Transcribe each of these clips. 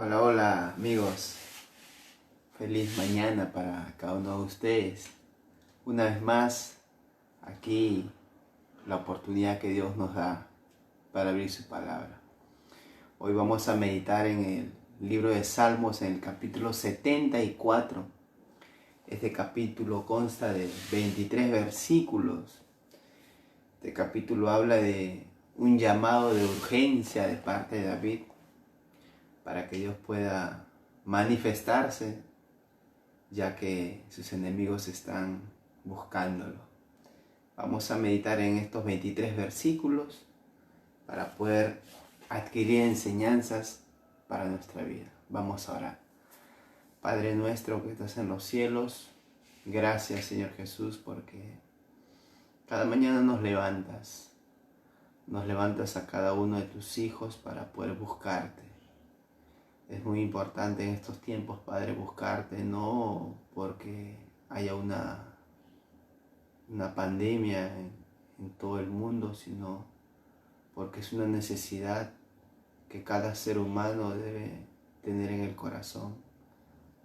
Hola, hola amigos, feliz mañana para cada uno de ustedes. Una vez más, aquí la oportunidad que Dios nos da para abrir su palabra. Hoy vamos a meditar en el libro de Salmos en el capítulo 74. Este capítulo consta de 23 versículos. Este capítulo habla de un llamado de urgencia de parte de David para que Dios pueda manifestarse, ya que sus enemigos están buscándolo. Vamos a meditar en estos 23 versículos para poder adquirir enseñanzas para nuestra vida. Vamos a orar. Padre nuestro que estás en los cielos, gracias Señor Jesús porque cada mañana nos levantas a cada uno de tus hijos para poder buscarte. Es muy importante en estos tiempos, Padre, buscarte, no porque haya una pandemia en todo el mundo, sino porque es una necesidad que cada ser humano debe tener en el corazón,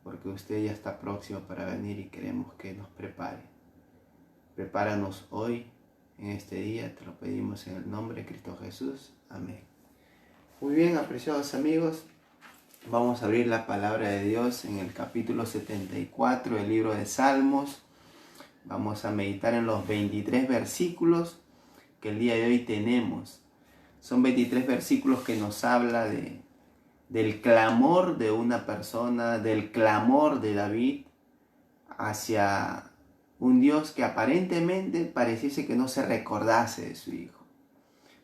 porque usted ya está próximo para venir y queremos que nos prepare. Prepáranos hoy, en este día, te lo pedimos en el nombre de Cristo Jesús. Amén. Muy bien, apreciados amigos. Vamos a abrir la palabra de Dios en el capítulo 74 del libro de Salmos. Vamos a meditar en los 23 versículos que el día de hoy tenemos. Son 23 versículos que nos habla del clamor de una persona, del clamor de David hacia un Dios que aparentemente pareciese que no se recordase de su hijo,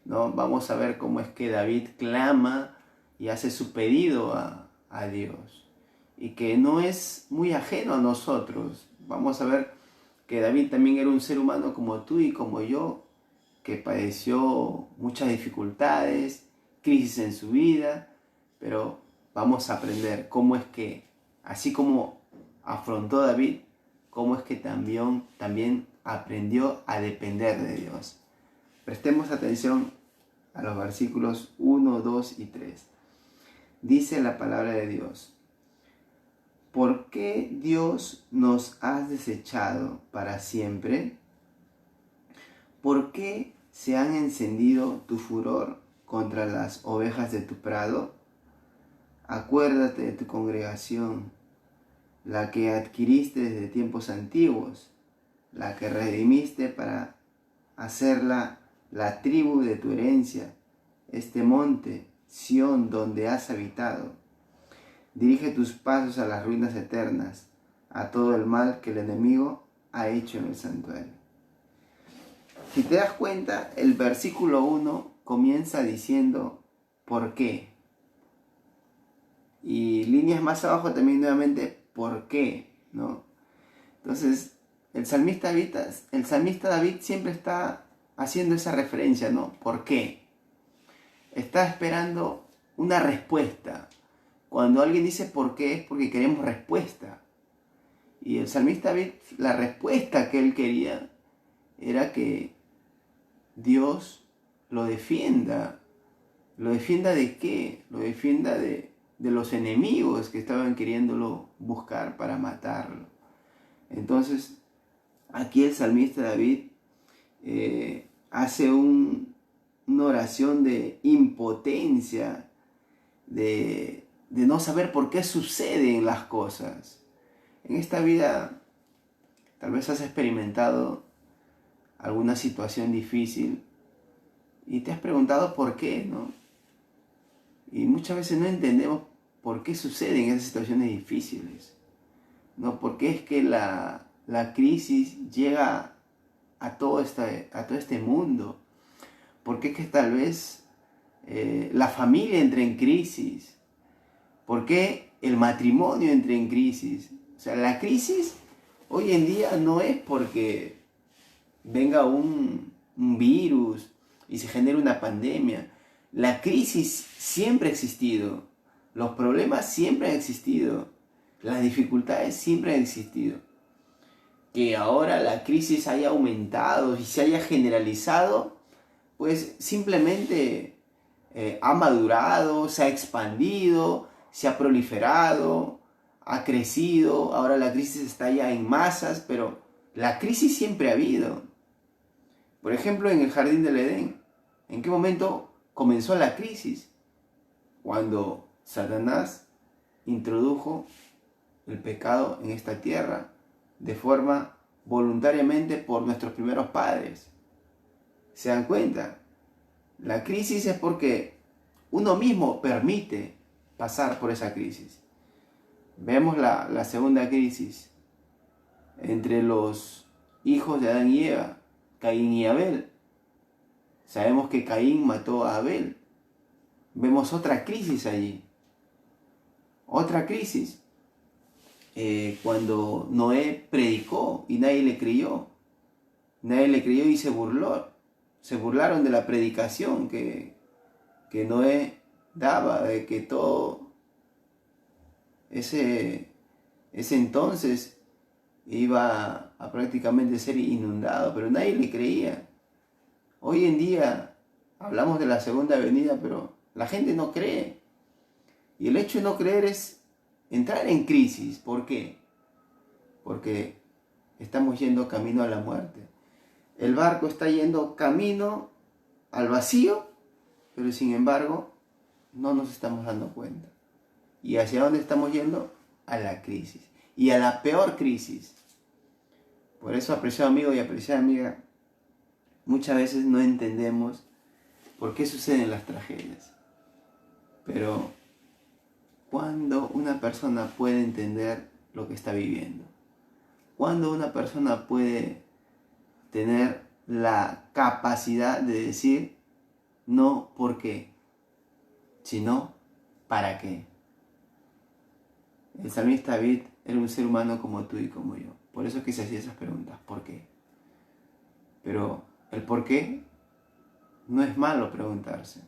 ¿no? Vamos a ver cómo es que David clama y hace su pedido a Dios, y que no es muy ajeno a nosotros. Vamos a ver que David también era un ser humano como tú y como yo, que padeció muchas dificultades, crisis en su vida, pero vamos a aprender cómo es que, así como afrontó David, cómo es que también aprendió a depender de Dios. Prestemos atención a los versículos 1, 2 y 3. Dice la palabra de Dios: ¿por qué, Dios, nos has desechado para siempre? ¿Por qué se han encendido tu furor contra las ovejas de tu prado? Acuérdate de tu congregación, la que adquiriste desde tiempos antiguos, la que redimiste para hacerla la tribu de tu herencia, este monte, Sión, donde has habitado. Dirige tus pasos a las ruinas eternas, a todo el mal que el enemigo ha hecho en el santuario. Si te das cuenta, el versículo 1 comienza diciendo ¿por qué? Y líneas más abajo también nuevamente ¿por qué? ¿No? Entonces, el salmista David siempre está haciendo esa referencia, ¿no? ¿Por qué? Está esperando una respuesta. Cuando alguien dice ¿por qué? Es porque queremos respuesta. Y el salmista David, la respuesta que él quería era que Dios lo defienda. ¿Lo defienda de qué? Lo defienda de los enemigos que estaban queriéndolo buscar para matarlo. Entonces, aquí el salmista David hace una oración de impotencia, de no saber por qué suceden las cosas. En esta vida tal vez has experimentado alguna situación difícil y te has preguntado por qué, ¿no? Y muchas veces no entendemos por qué suceden esas situaciones difíciles, ¿no? ¿Por qué es que la crisis llega a todo este mundo? ¿Por qué es que tal vez la familia entra en crisis? ¿Por qué el matrimonio entra en crisis? O sea, la crisis hoy en día no es porque venga un virus y se genere una pandemia. La crisis siempre ha existido. Los problemas siempre han existido. Las dificultades siempre han existido. Que ahora la crisis haya aumentado y se haya generalizado, pues simplemente ha madurado, se ha expandido se ha proliferado, ha crecido, ahora la crisis está ya en masas, pero la crisis siempre ha habido. Por ejemplo, en el jardín del Edén, ¿en qué momento comenzó la crisis? Cuando Satanás introdujo el pecado en esta tierra de forma voluntariamente por nuestros primeros padres. ¿Se dan cuenta? La crisis es porque uno mismo permite pasar por esa crisis. Vemos la segunda crisis entre los hijos de Adán y Eva, Caín y Abel. Sabemos que Caín mató a Abel. Vemos otra crisis allí. Otra crisis. Cuando Noé predicó y nadie le creyó. Nadie le creyó y se burló. Se burlaron de la predicación que Noé daba, de que todo ese entonces iba a prácticamente ser inundado, pero nadie le creía. Hoy en día hablamos de la segunda venida, pero la gente no cree. Y el hecho de no creer es entrar en crisis. ¿Por qué? Porque estamos yendo camino a la muerte. El barco está yendo camino al vacío, pero sin embargo no nos estamos dando cuenta. ¿Y hacia dónde estamos yendo? A la crisis. Y a la peor crisis. Por eso, apreciado amigo y apreciada amiga, muchas veces no entendemos por qué suceden las tragedias. Pero ¿cuándo una persona puede entender lo que está viviendo? ¿Cuándo una persona puede tener la capacidad de decir no por qué, sino para qué? El salmista David era un ser humano como tú y como yo. Por eso es que se hacía esas preguntas. ¿Por qué? Pero el por qué no es malo preguntarse.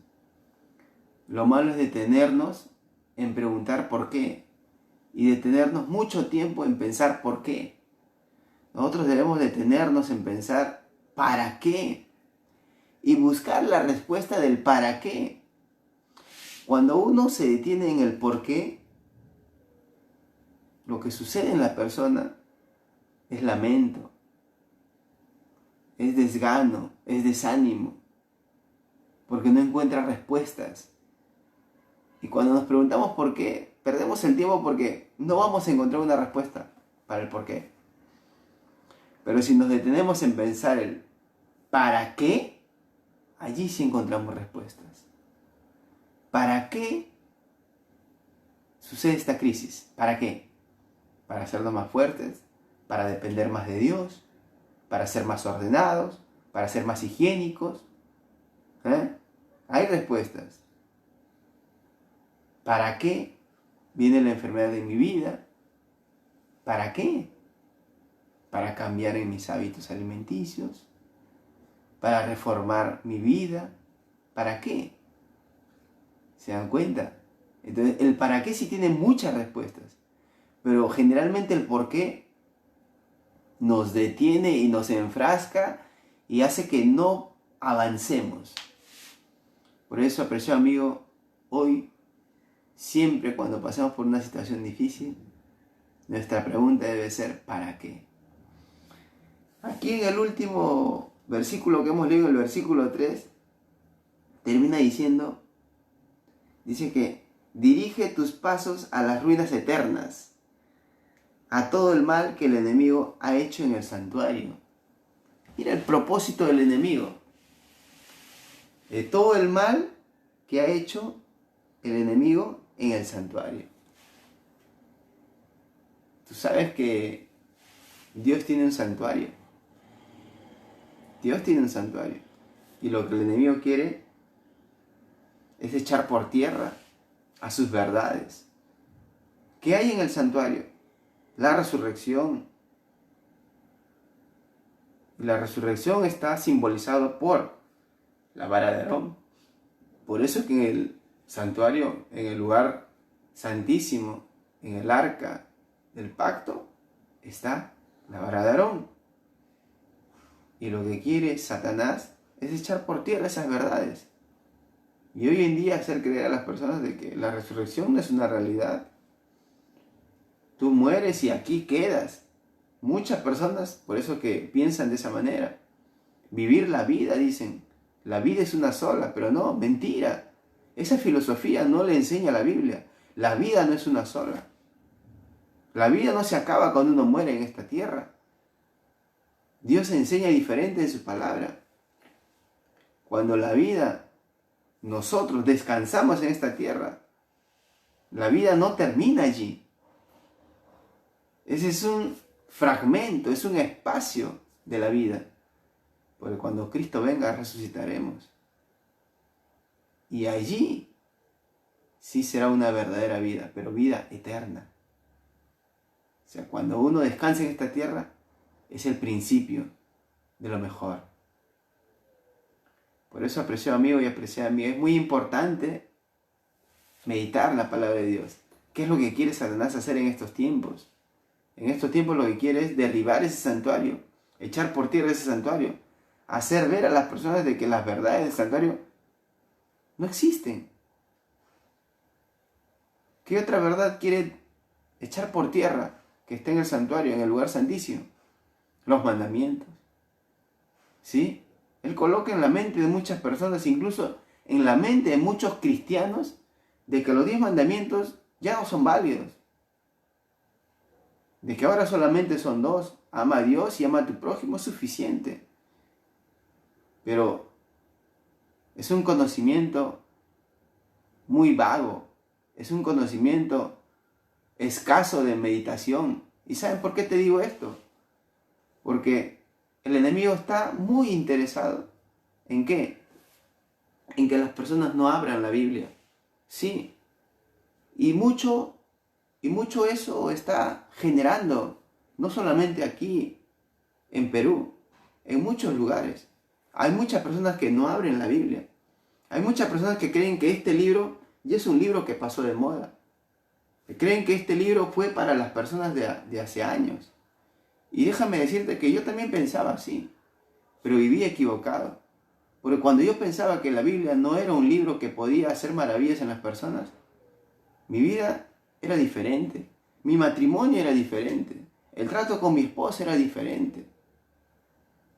Lo malo es detenernos en preguntar por qué. Y detenernos mucho tiempo en pensar por qué. Nosotros debemos detenernos en pensar ¿para qué? Y buscar la respuesta del ¿para qué? Cuando uno se detiene en el por qué, lo que sucede en la persona es lamento, es desgano, es desánimo, porque no encuentra respuestas. Y cuando nos preguntamos por qué, perdemos el tiempo porque no vamos a encontrar una respuesta para el por qué. Pero si nos detenemos en pensar el ¿para qué? Allí sí encontramos respuestas. ¿Para qué sucede esta crisis? ¿Para qué? Para hacernos más fuertes, para depender más de Dios, para ser más ordenados, para ser más higiénicos. Hay respuestas. ¿Para qué viene la enfermedad en mi vida? ¿Para qué? Para cambiar en mis hábitos alimenticios, para reformar mi vida. ¿Para qué? ¿Se dan cuenta? Entonces, el para qué sí tiene muchas respuestas, pero generalmente el por qué nos detiene y nos enfrasca y hace que no avancemos. Por eso, apreciado amigo, hoy, siempre cuando pasamos por una situación difícil, nuestra pregunta debe ser ¿para qué? Aquí en el último versículo que hemos leído, el versículo 3, termina diciendo, dice que dirige tus pasos a las ruinas eternas, a todo el mal que el enemigo ha hecho en el santuario. Mira el propósito del enemigo. De todo el mal que ha hecho el enemigo en el santuario. Tú sabes que Dios tiene un santuario. Dios tiene un santuario. Y lo que el enemigo quiere es echar por tierra a sus verdades. ¿Qué hay en el santuario? La resurrección. Y la resurrección está simbolizada por la vara de Aarón. Por eso es que en el santuario, en el lugar santísimo, en el arca del pacto, está la vara de Aarón. Y lo que quiere Satanás es echar por tierra esas verdades. Y hoy en día hacer creer a las personas de que la resurrección no es una realidad. Tú mueres y aquí quedas. Muchas personas, por eso que piensan de esa manera. Vivir la vida, dicen. La vida es una sola, pero no, mentira. Esa filosofía no le enseña la Biblia. La vida no es una sola. La vida no se acaba cuando uno muere en esta tierra. Dios enseña diferente en su palabra. Cuando la vida, nosotros descansamos en esta tierra, la vida no termina allí. Ese es un fragmento, es un espacio de la vida. Porque cuando Cristo venga resucitaremos. Y allí sí será una verdadera vida, pero vida eterna. O sea, cuando uno descansa en esta tierra, es el principio de lo mejor. Por eso, apreciado amigo y apreciada amiga, es muy importante meditar la palabra de Dios. ¿Qué es lo que quiere Satanás hacer en estos tiempos? En estos tiempos lo que quiere es derribar ese santuario, echar por tierra ese santuario, hacer ver a las personas de que las verdades del santuario no existen. ¿Qué otra verdad quiere echar por tierra que esté en el santuario, en el lugar santísimo? Los mandamientos. ¿Sí? Él coloca en la mente de muchas personas, incluso en la mente de muchos cristianos, de que los 10 mandamientos ya no son válidos. De que ahora solamente son 2. Ama a Dios y ama a tu prójimo, es suficiente. Pero es un conocimiento muy vago. Es un conocimiento escaso de meditación. ¿Y saben por qué te digo esto? Porque el enemigo está muy interesado ¿en qué? En que las personas no abran la Biblia. Sí. Y mucho eso está generando, no solamente aquí en Perú, en muchos lugares. Hay muchas personas que no abren la Biblia. Hay muchas personas que creen que este libro ya es un libro que pasó de moda. Que creen que este libro fue para las personas de hace años. Y déjame decirte que yo también pensaba así, pero vivía equivocado. Porque cuando yo pensaba que la Biblia no era un libro que podía hacer maravillas en las personas, mi vida era diferente, mi matrimonio era diferente, el trato con mi esposa era diferente.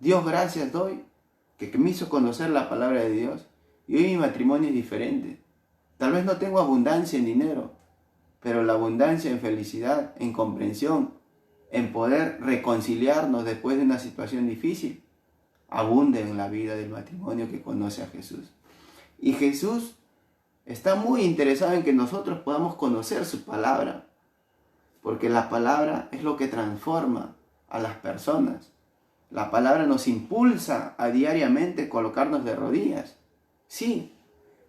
Dios gracias doy que me hizo conocer la palabra de Dios y hoy mi matrimonio es diferente. Tal vez no tengo abundancia en dinero, pero la abundancia en felicidad, en comprensión, en poder reconciliarnos después de una situación difícil, abunde en la vida del matrimonio que conoce a Jesús. Y Jesús está muy interesado en que nosotros podamos conocer su palabra, porque la palabra es lo que transforma a las personas. La palabra nos impulsa a diariamente colocarnos de rodillas. Sí,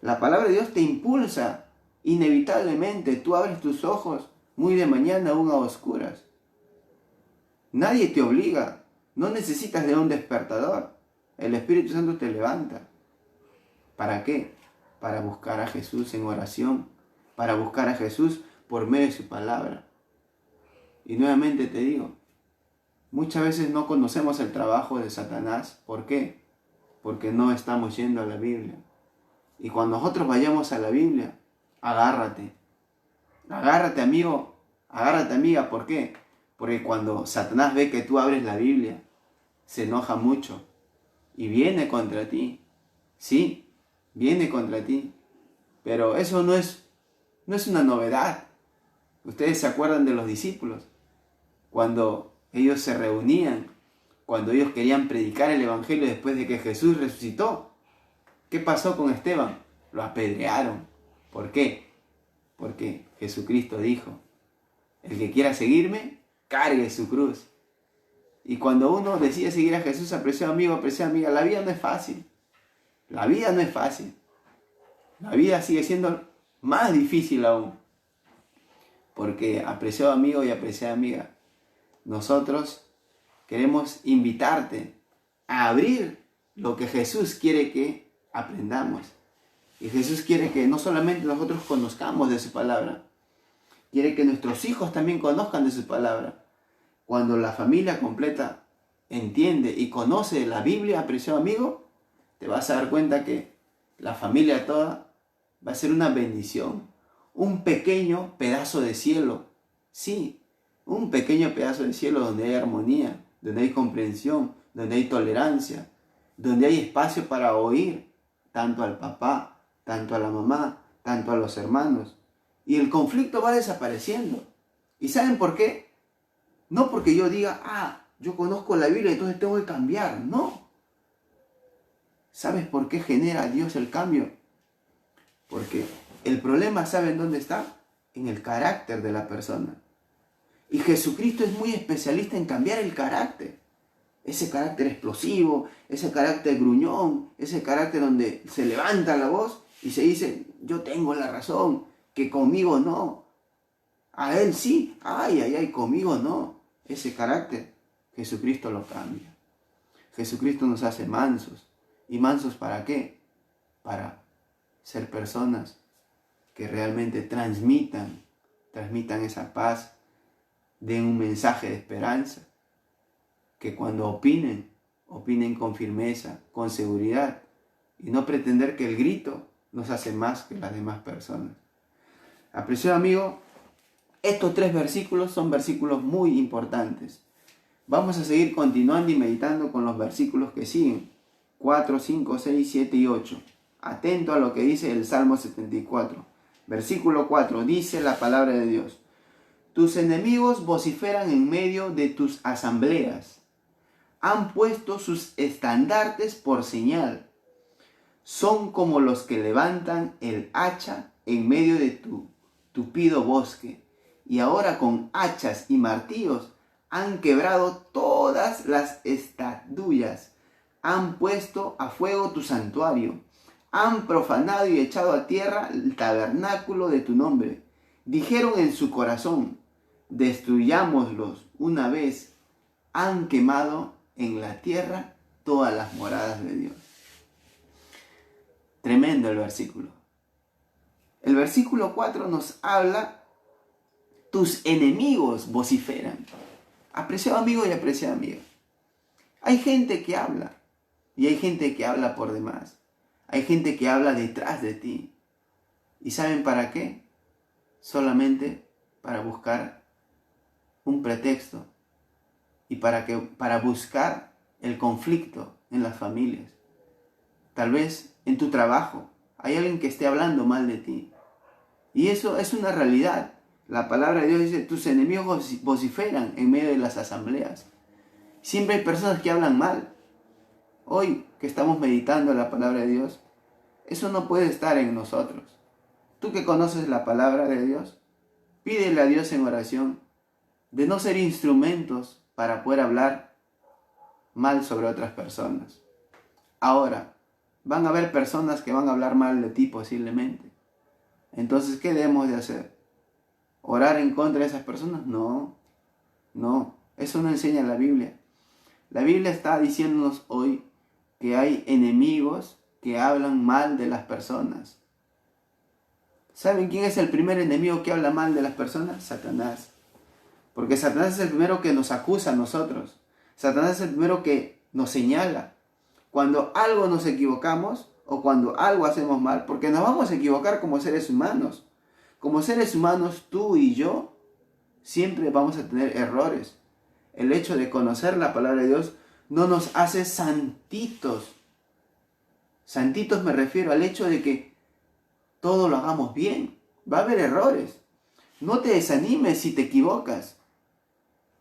la palabra de Dios te impulsa inevitablemente. Tú abres tus ojos muy de mañana aún a oscuras. Nadie te obliga, no necesitas de un despertador. El Espíritu Santo te levanta. ¿Para qué? Para buscar a Jesús en oración, para buscar a Jesús por medio de su palabra. Y nuevamente te digo, muchas veces no conocemos el trabajo de Satanás. ¿Por qué? Porque no estamos yendo a la Biblia. Y cuando nosotros vayamos a la Biblia, agárrate. Agárrate, amigo, agárrate, amiga. ¿Por qué? Porque cuando Satanás ve que tú abres la Biblia, se enoja mucho y viene contra ti. Sí, viene contra ti. Pero eso no es una novedad. Ustedes se acuerdan de los discípulos. Cuando ellos se reunían, cuando ellos querían predicar el Evangelio después de que Jesús resucitó. ¿Qué pasó con Esteban? Lo apedrearon. ¿Por qué? Porque Jesucristo dijo, el que quiera seguirme, cargue su cruz. Y cuando uno decide seguir a Jesús, apreciado amigo, apreciada amiga, la vida no es fácil. La vida no es fácil. La vida sigue siendo más difícil aún. Porque, apreciado amigo y apreciada amiga, nosotros queremos invitarte a abrir lo que Jesús quiere que aprendamos. Y Jesús quiere que no solamente nosotros conozcamos de su palabra, quiere que nuestros hijos también conozcan de su palabra. Cuando la familia completa entiende y conoce la Biblia, apreciado amigo, te vas a dar cuenta que la familia toda va a ser una bendición. Un pequeño pedazo de cielo. Sí, un pequeño pedazo de cielo donde hay armonía, donde hay comprensión, donde hay tolerancia, donde hay espacio para oír tanto al papá, tanto a la mamá, tanto a los hermanos. Y el conflicto va desapareciendo. ¿Y saben por qué? No porque yo diga, yo conozco la Biblia, entonces tengo que cambiar. No. ¿Sabes por qué genera Dios el cambio? Porque el problema, ¿saben dónde está? En el carácter de la persona. Y Jesucristo es muy especialista en cambiar el carácter. Ese carácter explosivo, ese carácter gruñón, ese carácter donde se levanta la voz y se dice, yo tengo la razón, que conmigo no. A él sí, ay, conmigo no. Ese carácter, Jesucristo lo cambia. Jesucristo nos hace mansos. ¿Y mansos para qué? Para ser personas que realmente transmitan esa paz, den un mensaje de esperanza, que cuando opinen con firmeza, con seguridad, y no pretender que el grito nos hace más que las demás personas. Apreciado amigo, estos 3 versículos son versículos muy importantes. Vamos a seguir continuando y meditando con los versículos que siguen, 4, 5, 6, 7 y 8. Atento a lo que dice el Salmo 74. Versículo 4, dice la palabra de Dios. Tus enemigos vociferan en medio de tus asambleas. Han puesto sus estandartes por señal. Son como los que levantan el hacha en medio de tu tupido bosque. Y ahora con hachas y martillos han quebrado todas las estatuas. Han puesto a fuego tu santuario. Han profanado y echado a tierra el tabernáculo de tu nombre. Dijeron en su corazón, destruyámoslos una vez. Han quemado en la tierra todas las moradas de Dios. Tremendo el versículo. El versículo 4 nos habla, tus enemigos vociferan. Apreciado amigo y apreciada amiga. Hay gente que habla y hay gente que habla por demás. Hay gente que habla detrás de ti. ¿Y saben para qué? Solamente para buscar un pretexto y para buscar el conflicto en las familias. Tal vez en tu trabajo hay alguien que esté hablando mal de ti. Y eso es una realidad. La palabra de Dios dice, tus enemigos vociferan en medio de las asambleas. Siempre hay personas que hablan mal. Hoy que estamos meditando la palabra de Dios, eso no puede estar en nosotros. Tú que conoces la palabra de Dios, pídele a Dios en oración de no ser instrumentos para poder hablar mal sobre otras personas. Ahora, van a haber personas que van a hablar mal de ti posiblemente. Entonces, ¿qué debemos de hacer? ¿Orar en contra de esas personas? No, eso no enseña la Biblia. La Biblia está diciéndonos hoy que hay enemigos que hablan mal de las personas. ¿Saben quién es el primer enemigo que habla mal de las personas? Satanás. Porque Satanás es el primero que nos acusa a nosotros. Satanás es el primero que nos señala. Cuando algo nos equivocamos o cuando algo hacemos mal, porque nos vamos a equivocar como seres humanos. Como seres humanos, tú y yo, siempre vamos a tener errores. El hecho de conocer la palabra de Dios no nos hace santitos. Santitos me refiero al hecho de que todo lo hagamos bien. Va a haber errores. No te desanimes si te equivocas.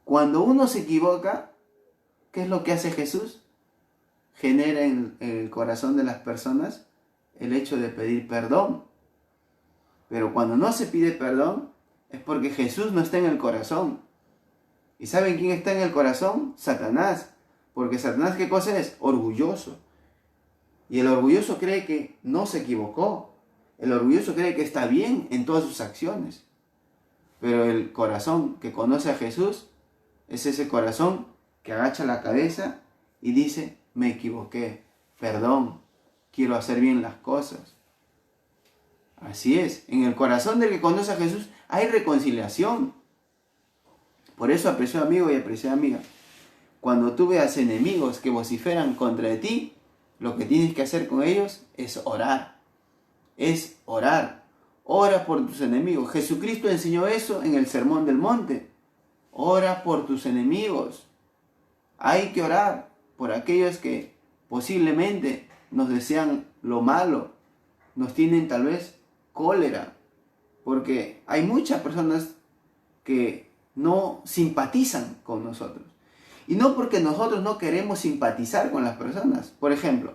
Cuando uno se equivoca, ¿qué es lo que hace Jesús? Genera en el corazón de las personas el hecho de pedir perdón. Pero cuando no se pide perdón, es porque Jesús no está en el corazón. ¿Y saben quién está en el corazón? Satanás. Porque Satanás, ¿qué cosa es? Orgulloso. Y el orgulloso cree que no se equivocó. El orgulloso cree que está bien en todas sus acciones. Pero el corazón que conoce a Jesús es ese corazón que agacha la cabeza y dice, me equivoqué, perdón, quiero hacer bien las cosas. Así es, en el corazón del que conoce a Jesús hay reconciliación. Por eso, apreciado amigo y apreciada amiga, cuando tú veas enemigos que vociferan contra ti, lo que tienes que hacer con ellos es orar. es orar. Ora por tus enemigos. Jesucristo enseñó eso en el Sermón del Monte. Ora por tus enemigos. Hay que orar por aquellos que posiblemente nos desean lo malo, nos tienen tal vez cólera, porque hay muchas personas que no simpatizan con nosotros. Y no porque nosotros no queremos simpatizar con las personas. Por ejemplo,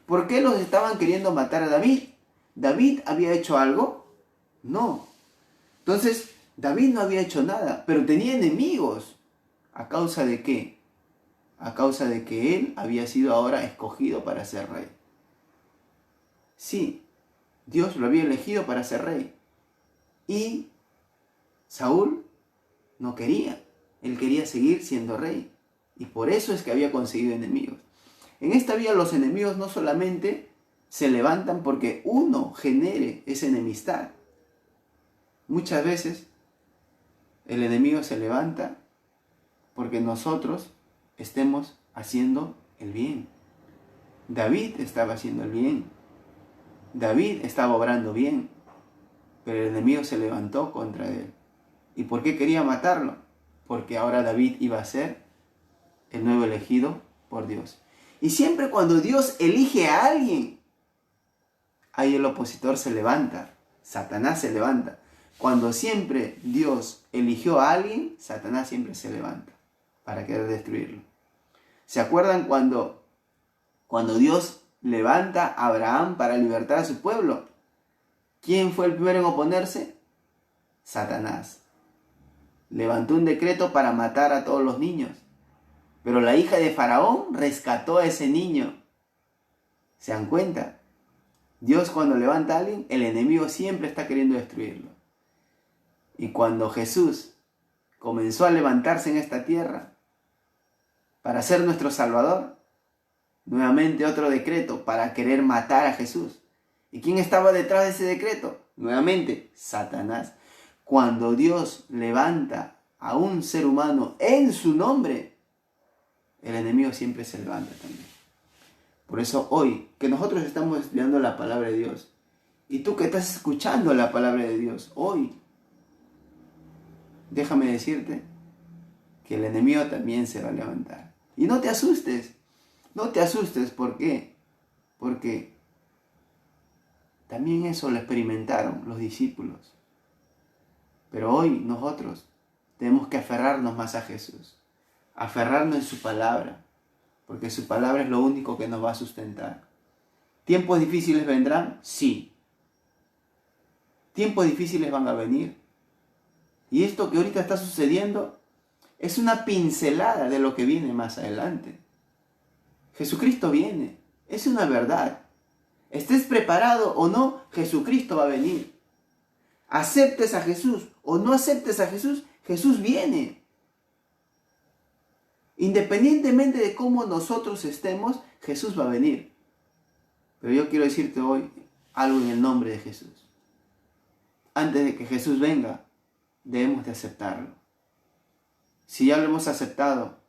¿por qué los estaban queriendo matar a David? ¿David había hecho algo? No. Entonces, David no había hecho nada, pero tenía enemigos. ¿A causa de qué? A causa de que él había sido ahora escogido para ser rey. Sí, Dios lo había elegido para ser rey. Y Saúl no quería. Él quería seguir siendo rey. Y por eso es que había conseguido enemigos. En esta vida los enemigos no solamente se levantan porque uno genere esa enemistad. Muchas veces el enemigo se levanta porque nosotros estemos haciendo el bien. David estaba haciendo el bien. David estaba obrando bien. Pero el enemigo se levantó contra él. ¿Y por qué quería matarlo? Porque ahora David iba a ser el nuevo elegido por Dios. Y siempre cuando Dios elige a alguien, ahí el opositor se levanta. Satanás se levanta. Cuando siempre Dios eligió a alguien, Satanás siempre se levanta para querer destruirlo. ¿Se acuerdan cuando Dios levanta a Abraham para libertar a su pueblo? ¿Quién fue el primero en oponerse? Satanás. Levantó un decreto para matar a todos los niños. Pero la hija de Faraón rescató a ese niño. ¿Se dan cuenta? Dios cuando levanta a alguien, el enemigo siempre está queriendo destruirlo. Y cuando Jesús comenzó a levantarse en esta tierra para ser nuestro Salvador, nuevamente otro decreto para querer matar a Jesús. ¿Y quién estaba detrás de ese decreto? Nuevamente, Satanás. Cuando Dios levanta a un ser humano en su nombre, el enemigo siempre se levanta también. Por eso hoy, que nosotros estamos estudiando la palabra de Dios, y tú que estás escuchando la palabra de Dios hoy, déjame decirte que el enemigo también se va a levantar. Y no te asustes, ¿por qué? Porque también eso lo experimentaron los discípulos. Pero hoy nosotros tenemos que aferrarnos más a Jesús, aferrarnos en su palabra, porque su palabra es lo único que nos va a sustentar. ¿Tiempos difíciles vendrán? Sí. ¿Tiempos difíciles van a venir? Y esto que ahorita está sucediendo es una pincelada de lo que viene más adelante. Jesucristo viene, es una verdad. Estés preparado o no, Jesucristo va a venir. Aceptes a Jesús o no aceptes a Jesús, Jesús viene. Independientemente de cómo nosotros estemos, Jesús va a venir. Pero yo quiero decirte hoy algo en el nombre de Jesús. Antes de que Jesús venga, debemos de aceptarlo. Si ya lo hemos aceptado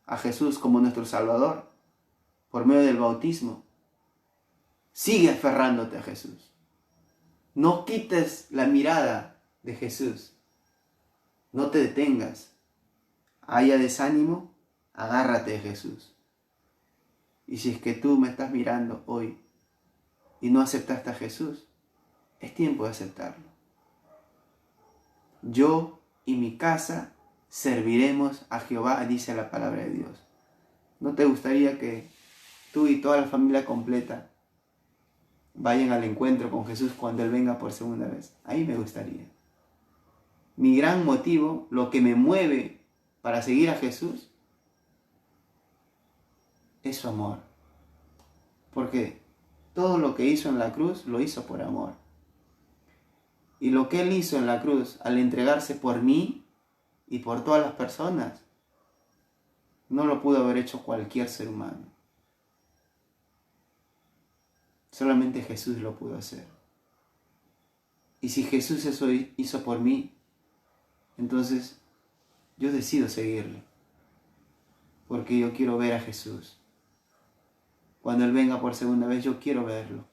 a Jesús como nuestro Salvador, por medio del bautismo, sigue aferrándote a Jesús. No quites la mirada de Jesús. No te detengas. Haya desánimo, agárrate de Jesús. Y si es que tú me estás mirando hoy y no aceptaste a Jesús, es tiempo de aceptarlo. Yo y mi casa serviremos a Jehová, dice la palabra de Dios. ¿No te gustaría que tú y toda la familia completa vayan al encuentro con Jesús cuando Él venga por segunda vez? A mí me gustaría. Mi gran motivo, lo que me mueve para seguir a Jesús, es su amor. Porque todo lo que hizo en la cruz, lo hizo por amor. Y lo que Él hizo en la cruz, al entregarse por mí y por todas las personas, no lo pudo haber hecho cualquier ser humano. Solamente Jesús lo pudo hacer. Y si Jesús eso hizo por mí, entonces yo decido seguirle. Porque yo quiero ver a Jesús. Cuando Él venga por segunda vez, yo quiero verlo.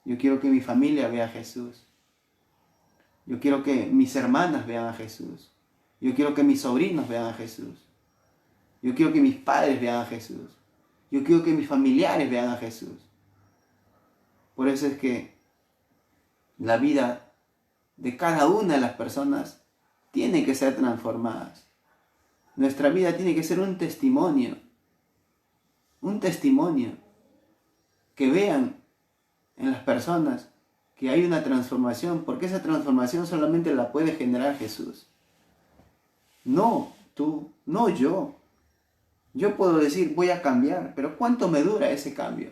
Yo quiero que mi familia vea a Jesús. Yo quiero que mis hermanas vean a Jesús. Yo quiero que mis sobrinos vean a Jesús. Yo quiero que mis padres vean a Jesús. Yo quiero que mis familiares vean a Jesús. Por eso es que la vida de cada una de las personas tiene que ser transformada. Nuestra vida tiene que ser un testimonio. Un testimonio. Que vean en las personas que hay una transformación, porque esa transformación solamente la puede generar Jesús. No tú, no yo. Yo puedo decir, voy a cambiar, pero ¿cuánto me dura ese cambio?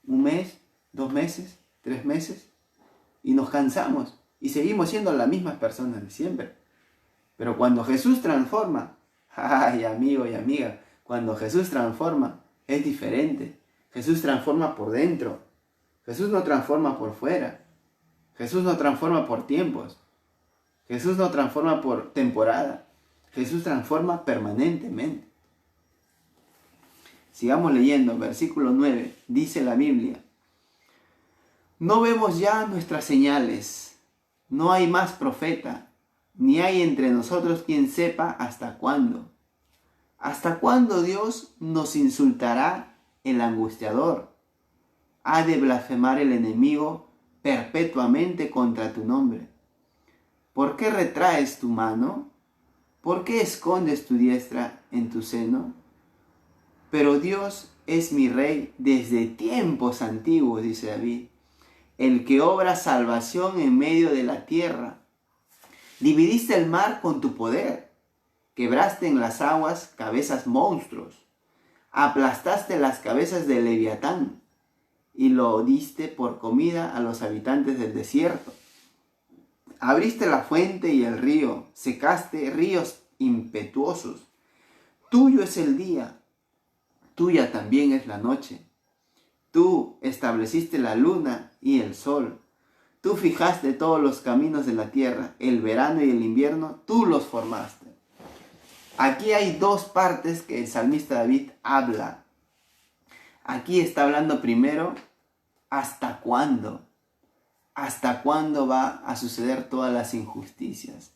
¿1 mes? 2 meses, 3 meses, y nos cansamos y seguimos siendo las mismas personas de siempre. Pero cuando Jesús transforma, ay amigo y amiga, cuando Jesús transforma es diferente. Jesús transforma por dentro. Jesús no transforma por fuera. Jesús no transforma por tiempos. Jesús no transforma por temporada. Jesús transforma permanentemente. Sigamos leyendo, versículo 9, dice la Biblia: no vemos ya nuestras señales, no hay más profeta, ni hay entre nosotros quien sepa hasta cuándo. ¿Hasta cuándo Dios nos insultará el angustiador? Ha de blasfemar el enemigo perpetuamente contra tu nombre. ¿Por qué retraes tu mano? ¿Por qué escondes tu diestra en tu seno? Pero Dios es mi rey desde tiempos antiguos, dice David, el que obra salvación en medio de la tierra. Dividiste el mar con tu poder, quebraste en las aguas cabezas monstruos, aplastaste las cabezas del Leviatán y lo diste por comida a los habitantes del desierto. Abriste la fuente y el río, secaste ríos impetuosos. Tuyo es el día, tuya también es la noche. Tú estableciste la luna y el sol. Tú fijaste todos los caminos de la tierra, el verano y el invierno, tú los formaste. Aquí hay 2 partes que el salmista David habla. Aquí está hablando primero, ¿hasta cuándo? ¿Hasta cuándo va a suceder todas las injusticias?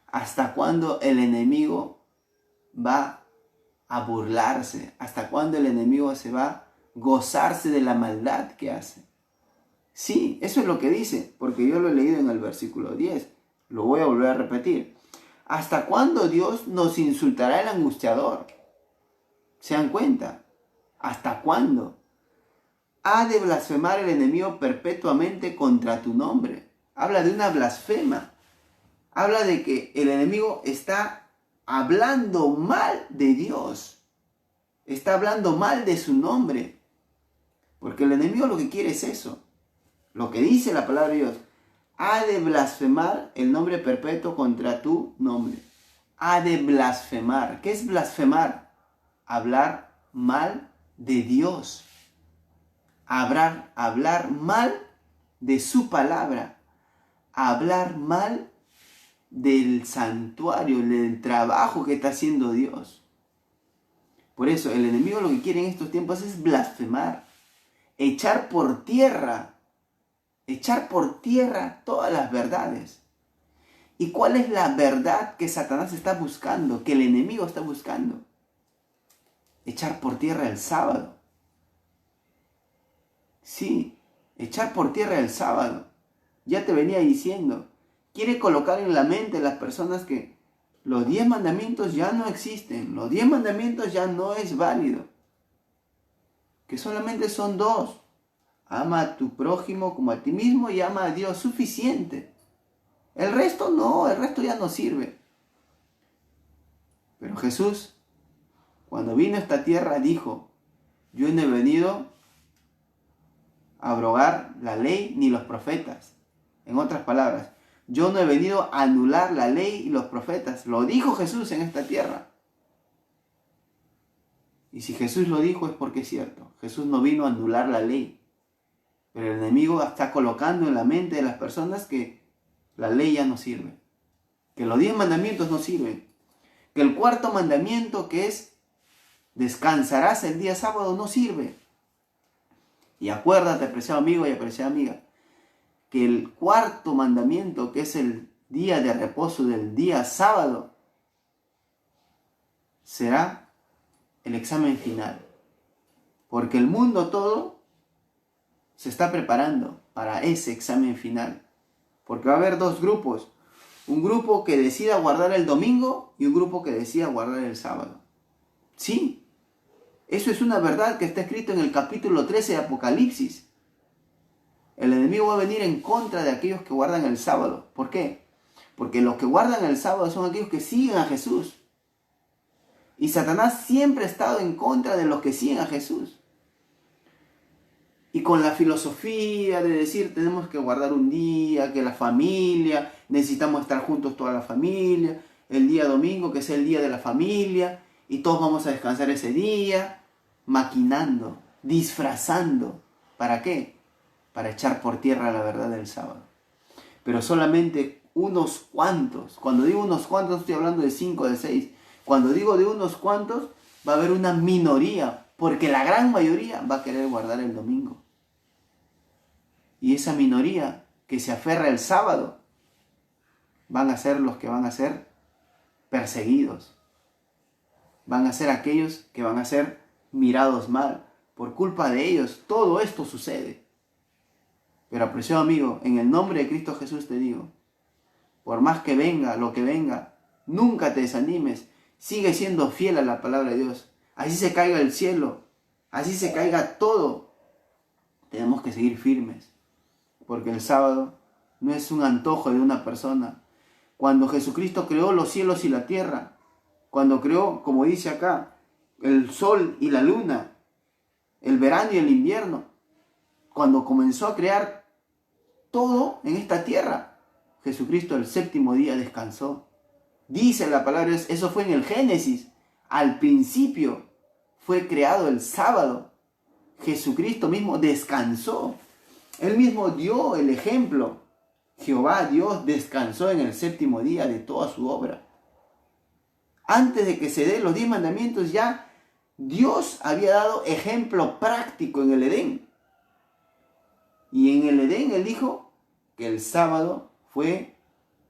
¿Hasta cuándo el enemigo va a burlarse? ¿Hasta cuándo el enemigo se va a gozarse de la maldad que hace? Sí, eso es lo que dice, porque yo lo he leído en el versículo 10. Lo voy a volver a repetir. ¿Hasta cuándo Dios nos insultará el angustiador? ¿Se dan cuenta? ¿Hasta cuándo? Ha de blasfemar el enemigo perpetuamente contra tu nombre. Habla de una blasfema. Habla de que el enemigo está hablando mal de Dios. Está hablando mal de su nombre. Porque el enemigo lo que quiere es eso. Lo que dice la palabra de Dios. Ha de blasfemar el nombre perpetuo contra tu nombre. Ha de blasfemar. ¿Qué es blasfemar? Hablar mal de Dios. Hablar mal de su palabra. Hablar mal del santuario, del trabajo que está haciendo Dios. Por eso el enemigo lo que quiere en estos tiempos es blasfemar. Echar por tierra todas las verdades. ¿Y cuál es la verdad que Satanás está buscando, que el enemigo está buscando? Echar por tierra el sábado. Sí, echar por tierra el sábado. Ya te venía diciendo, quiere colocar en la mente de las personas que los 10 mandamientos ya no existen, los 10 mandamientos ya no es válido, que solamente son 2. Ama a tu prójimo como a ti mismo y ama a Dios, suficiente. El resto no, el resto ya no sirve. Pero Jesús, cuando vino a esta tierra, dijo, yo no he venido a abrogar la ley ni los profetas. En otras palabras, yo no he venido a anular la ley y los profetas. Lo dijo Jesús en esta tierra. Y si Jesús lo dijo es porque es cierto. Jesús no vino a anular la ley. Pero el enemigo está colocando en la mente de las personas que la ley ya no sirve. Que los 10 mandamientos no sirven. Que el 4.º mandamiento, que es descansarás el día sábado, no sirve. Y acuérdate, apreciado amigo y apreciada amiga, que el cuarto mandamiento, que es el día de reposo del día sábado, será el examen final. Porque el mundo todo se está preparando para ese examen final. Porque va a haber dos grupos. Un grupo que decida guardar el domingo y un grupo que decida guardar el sábado. Sí, eso es una verdad que está escrito en el capítulo 13 de Apocalipsis. El enemigo va a venir en contra de aquellos que guardan el sábado. ¿Por qué? Porque los que guardan el sábado son aquellos que siguen a Jesús. Y Satanás siempre ha estado en contra de los que siguen a Jesús. Y con la filosofía de decir tenemos que guardar un día, que la familia, necesitamos estar juntos toda la familia, el día domingo que es el día de la familia, y todos vamos a descansar ese día, maquinando, disfrazando. ¿Para qué? Para echar por tierra la verdad del sábado. Pero solamente unos cuantos, cuando digo unos cuantos estoy hablando de 5, de 6, cuando digo de unos cuantos va a haber una minoría, porque la gran mayoría va a querer guardar el domingo. Y esa minoría que se aferra el sábado van a ser los que van a ser perseguidos. Van a ser aquellos que van a ser mirados mal. Por culpa de ellos todo esto sucede. Pero apreciado amigo, en el nombre de Cristo Jesús te digo, por más que venga lo que venga, nunca te desanimes. Sigue siendo fiel a la palabra de Dios. Así se caiga el cielo, así se caiga todo. Tenemos que seguir firmes. Porque el sábado no es un antojo de una persona. Cuando Jesucristo creó los cielos y la tierra, cuando creó, como dice acá, el sol y la luna, el verano y el invierno, cuando comenzó a crear todo en esta tierra, Jesucristo el séptimo día descansó. Dice la palabra, eso fue en el Génesis. Al principio fue creado el sábado. Jesucristo mismo descansó. Él mismo dio el ejemplo. Jehová Dios descansó en el séptimo día de toda su obra. Antes de que se den los 10 mandamientos ya Dios había dado ejemplo práctico en el Edén. Y en el Edén Él dijo que el sábado fue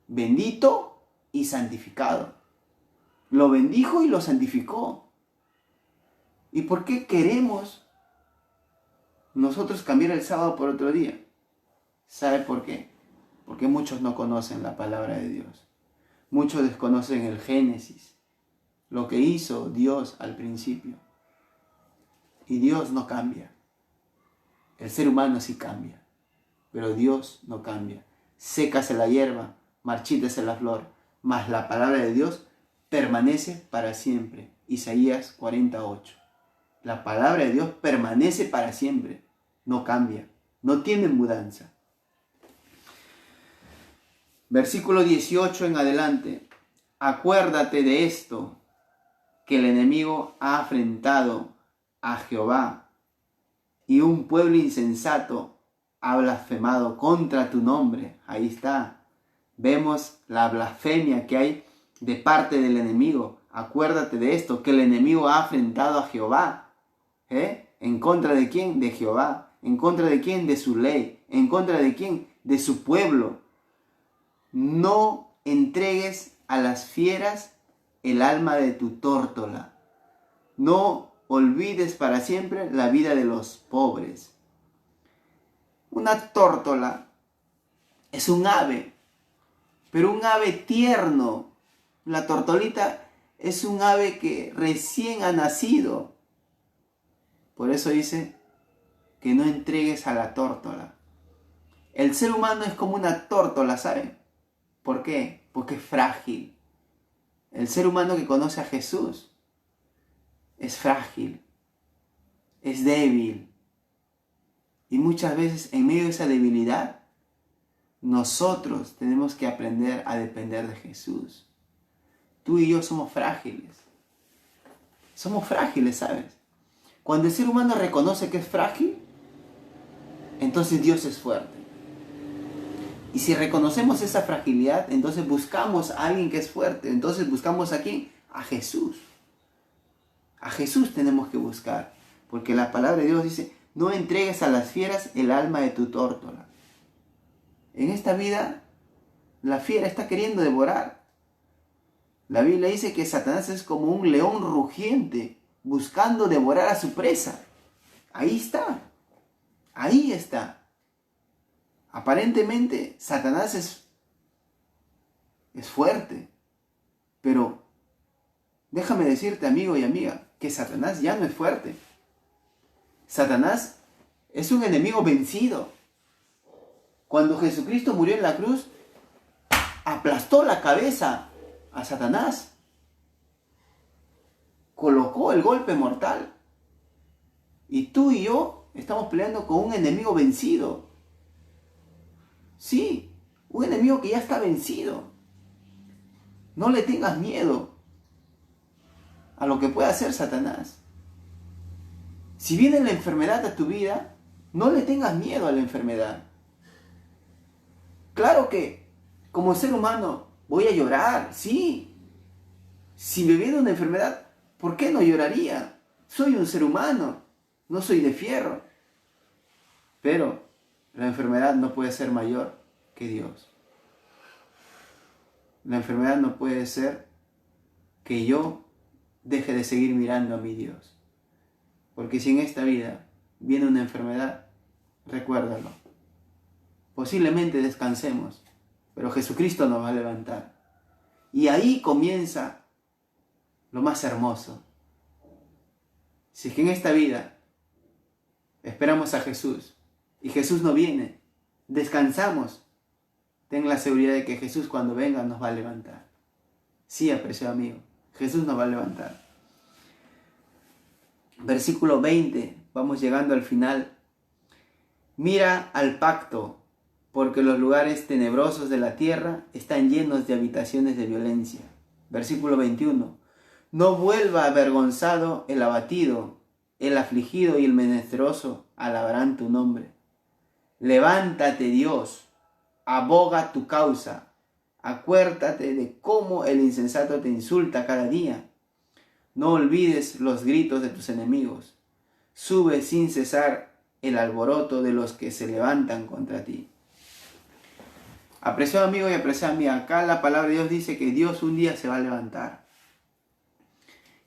bendito y santificado. Lo bendijo y lo santificó. ¿Y por qué queremos nosotros cambiar el sábado por otro día? ¿Sabe por qué? Porque muchos no conocen la palabra de Dios. Muchos desconocen el Génesis, lo que hizo Dios al principio. Y Dios no cambia. El ser humano sí cambia, pero Dios no cambia. Sécase la hierba, marchítese la flor, mas la palabra de Dios permanece para siempre. Isaías 48. La palabra de Dios permanece para siempre, no cambia, no tiene mudanza. Versículo 18 en adelante. Acuérdate de esto, que el enemigo ha afrentado a Jehová, y un pueblo insensato ha blasfemado contra tu nombre. Ahí está. Vemos la blasfemia que hay de parte del enemigo. Acuérdate de esto, que el enemigo ha afrentado a Jehová. ¿En contra de quién? De Jehová. ¿En contra de quién? De su ley. ¿En contra de quién? De su pueblo. No entregues a las fieras el alma de tu tórtola. No olvides para siempre la vida de los pobres. Una tórtola es un ave, pero un ave tierno. La tortolita es un ave que recién ha nacido. Por eso dice que no entregues a la tórtola. El ser humano es como una tórtola, ¿saben? ¿Por qué? Porque es frágil. El ser humano que conoce a Jesús es frágil, es débil. Y muchas veces en medio de esa debilidad, nosotros tenemos que aprender a depender de Jesús. Tú y yo somos frágiles. Somos frágiles, ¿sabes? Cuando el ser humano reconoce que es frágil, entonces Dios es fuerte. Y si reconocemos esa fragilidad, entonces buscamos a alguien que es fuerte. Entonces buscamos a quién? A Jesús. A Jesús tenemos que buscar. Porque la palabra de Dios dice, no entregues a las fieras el alma de tu tórtola. En esta vida, la fiera está queriendo devorar. La Biblia dice que Satanás es como un león rugiente, buscando devorar a su presa. Ahí está. Ahí está. Aparentemente, Satanás es fuerte. Pero déjame decirte, amigo y amiga, que Satanás ya no es fuerte. Satanás es un enemigo vencido. Cuando Jesucristo murió en la cruz, aplastó la cabeza a Satanás. Colocó el golpe mortal. Y tú y yo estamos peleando con un enemigo vencido. Sí, un enemigo que ya está vencido. No le tengas miedo a lo que pueda hacer Satanás. Si viene la enfermedad a tu vida, no le tengas miedo a la enfermedad. Claro que como ser humano voy a llorar, sí. Si me viene una enfermedad, ¿por qué no lloraría? Soy un ser humano, no soy de fierro. Pero la enfermedad no puede ser mayor que Dios. La enfermedad no puede ser que yo deje de seguir mirando a mi Dios. Porque si en esta vida viene una enfermedad, recuérdalo. Posiblemente descansemos, pero Jesucristo nos va a levantar. Y ahí comienza lo más hermoso. Si es que en esta vida esperamos a Jesús y Jesús no viene, descansamos, ten la seguridad de que Jesús cuando venga nos va a levantar. Sí, apreciado amigo, Jesús nos va a levantar. Versículo 20, vamos llegando al final. Mira al pacto, porque los lugares tenebrosos de la tierra están llenos de habitaciones de violencia. Versículo 21. No vuelva avergonzado el abatido, el afligido y el menesteroso alabarán tu nombre. Levántate, Dios, aboga tu causa. Acuérdate de cómo el insensato te insulta cada día. No olvides los gritos de tus enemigos. Sube sin cesar el alboroto de los que se levantan contra ti. Apreciado amigo y apreciada amiga, acá la palabra de Dios dice que Dios un día se va a levantar.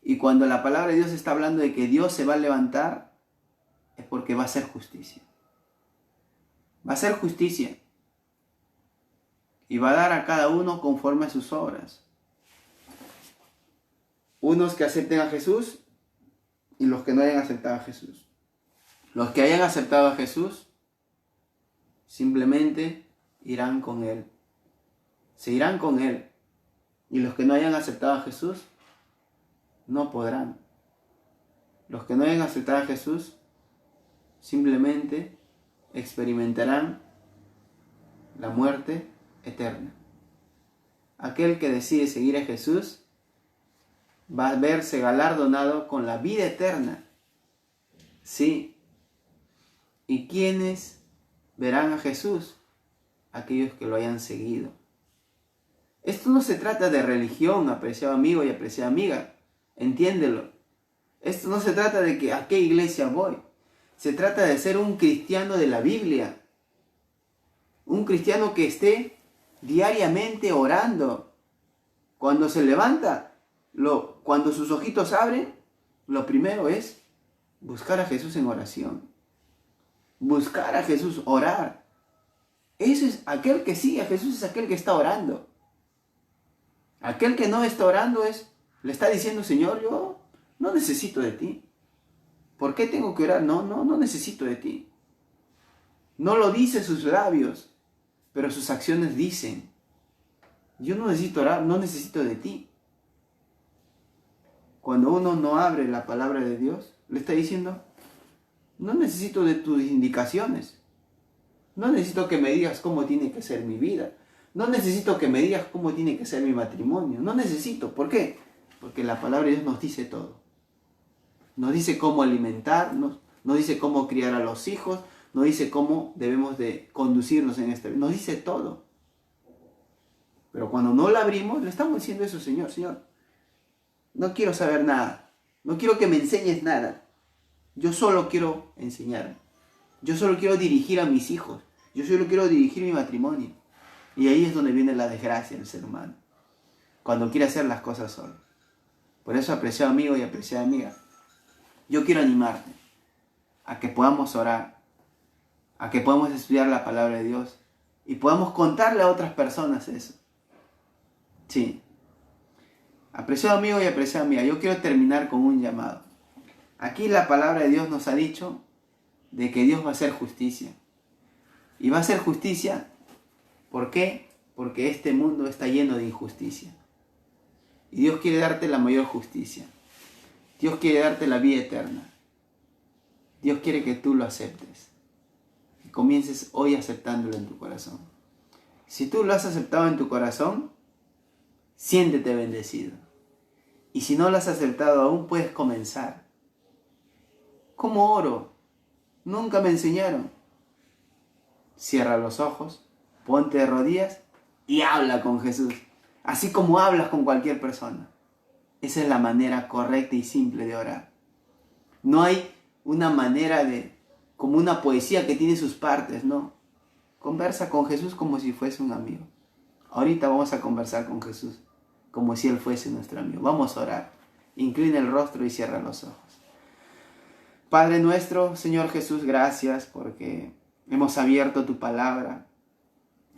Y cuando la palabra de Dios está hablando de que Dios se va a levantar, es porque va a hacer justicia. Va a hacer justicia. Y va a dar a cada uno conforme a sus obras. Unos que acepten a Jesús y los que no hayan aceptado a Jesús. Los que hayan aceptado a Jesús simplemente irán con Él. Se irán con Él. Y los que no hayan aceptado a Jesús no podrán. Los que no hayan aceptado a Jesús simplemente experimentarán la muerte eterna. Aquel que decide seguir a Jesús va a verse galardonado con la vida eterna. Sí. ¿Y quiénes verán a Jesús? Aquellos que lo hayan seguido. Esto no se trata de religión, apreciado amigo y apreciada amiga. Entiéndelo. Esto no se trata de que a qué iglesia voy. Se trata de ser un cristiano de la Biblia. Un cristiano que esté diariamente orando. Cuando se levanta, cuando sus ojitos abren, lo primero es buscar a Jesús en oración. Buscar a Jesús, orar. Eso es aquel que sigue a Jesús, es aquel que está orando. Aquel que no está orando le está diciendo, Señor, yo no necesito de ti. ¿Por qué tengo que orar? No necesito de ti. No lo dice sus labios, pero sus acciones dicen, yo no necesito orar, no necesito de ti. Cuando uno no abre la palabra de Dios, le está diciendo, no necesito de tus indicaciones. No necesito que me digas cómo tiene que ser mi vida. No necesito que me digas cómo tiene que ser mi matrimonio. No necesito. ¿Por qué? Porque la palabra de Dios nos dice todo. Nos dice cómo alimentarnos, nos dice cómo criar a los hijos, nos dice cómo debemos de conducirnos en esta vida. Nos dice todo. Pero cuando no la abrimos, le estamos diciendo eso, Señor, no quiero saber nada. No quiero que me enseñes nada. Yo solo quiero enseñar. Yo solo quiero dirigir a mis hijos. Yo solo quiero dirigir mi matrimonio. Y ahí es donde viene la desgracia del ser humano, cuando quiere hacer las cosas solo. Por eso, apreciado amigo y apreciada amiga, yo quiero animarte a que podamos orar, a que podamos estudiar la palabra de Dios y podamos contarle a otras personas eso. Sí. Apreciado amigo y apreciada amiga, yo quiero terminar con un llamado. Aquí la palabra de Dios nos ha dicho de que Dios va a hacer justicia. Y va a hacer justicia, ¿por qué? Porque este mundo está lleno de injusticia. Y Dios quiere darte la mayor justicia. Dios quiere darte la vida eterna. Dios quiere que tú lo aceptes. Y comiences hoy aceptándolo en tu corazón. Si tú lo has aceptado en tu corazón, siéntete bendecido. Y si no lo has aceptado aún, puedes comenzar. ¿Cómo oro? Nunca me enseñaron. Cierra los ojos, ponte de rodillas y habla con Jesús. Así como hablas con cualquier persona. Esa es la manera correcta y simple de orar. No hay una manera como una poesía que tiene sus partes, no. Conversa con Jesús como si fuese un amigo. Ahorita vamos a conversar con Jesús como si Él fuese nuestro amigo. Vamos a orar. Inclina el rostro y cierra los ojos. Padre nuestro, Señor Jesús, gracias porque hemos abierto tu palabra.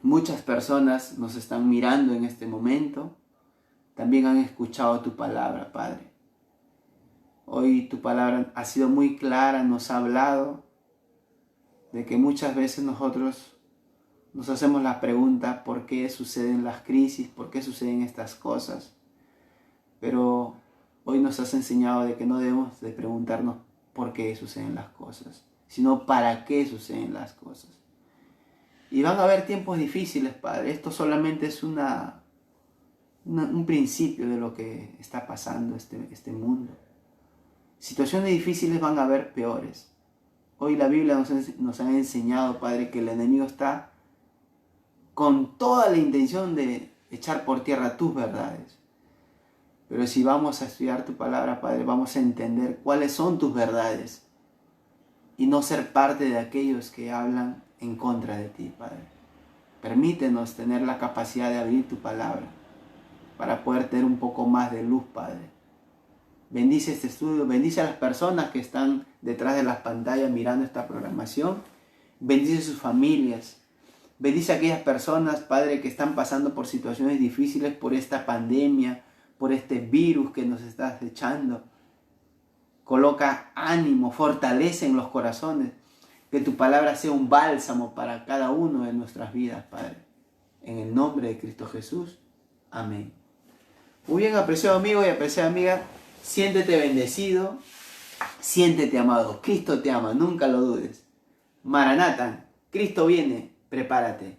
Muchas personas nos están mirando en este momento. También han escuchado tu palabra, Padre. Hoy tu palabra ha sido muy clara, nos ha hablado de que muchas veces nosotros nos hacemos la pregunta ¿por qué suceden las crisis? ¿Por qué suceden estas cosas? Pero hoy nos has enseñado de que no debemos de preguntarnos por qué suceden las cosas, sino para qué suceden las cosas. Y van a haber tiempos difíciles, Padre. Esto solamente es un principio de lo que está pasando este mundo. Situaciones difíciles van a haber peores. Hoy la Biblia nos ha enseñado, Padre, que el enemigo está con toda la intención de echar por tierra tus verdades. Pero si vamos a estudiar tu palabra, Padre, vamos a entender cuáles son tus verdades y no ser parte de aquellos que hablan en contra de ti, Padre. Permítenos tener la capacidad de abrir tu palabra para poder tener un poco más de luz, Padre. Bendice este estudio, bendice a las personas que están detrás de las pantallas mirando esta programación. Bendice a sus familias. Bendice a aquellas personas, Padre, que están pasando por situaciones difíciles por esta pandemia, por este virus que nos está acechando. Coloca ánimo, fortalece en los corazones. Que tu palabra sea un bálsamo para cada uno de nuestras vidas, Padre. En el nombre de Cristo Jesús. Amén. Muy bien, apreciado amigo y apreciada amiga. Siéntete bendecido. Siéntete amado. Cristo te ama, nunca lo dudes. Maranatha, Cristo viene, prepárate.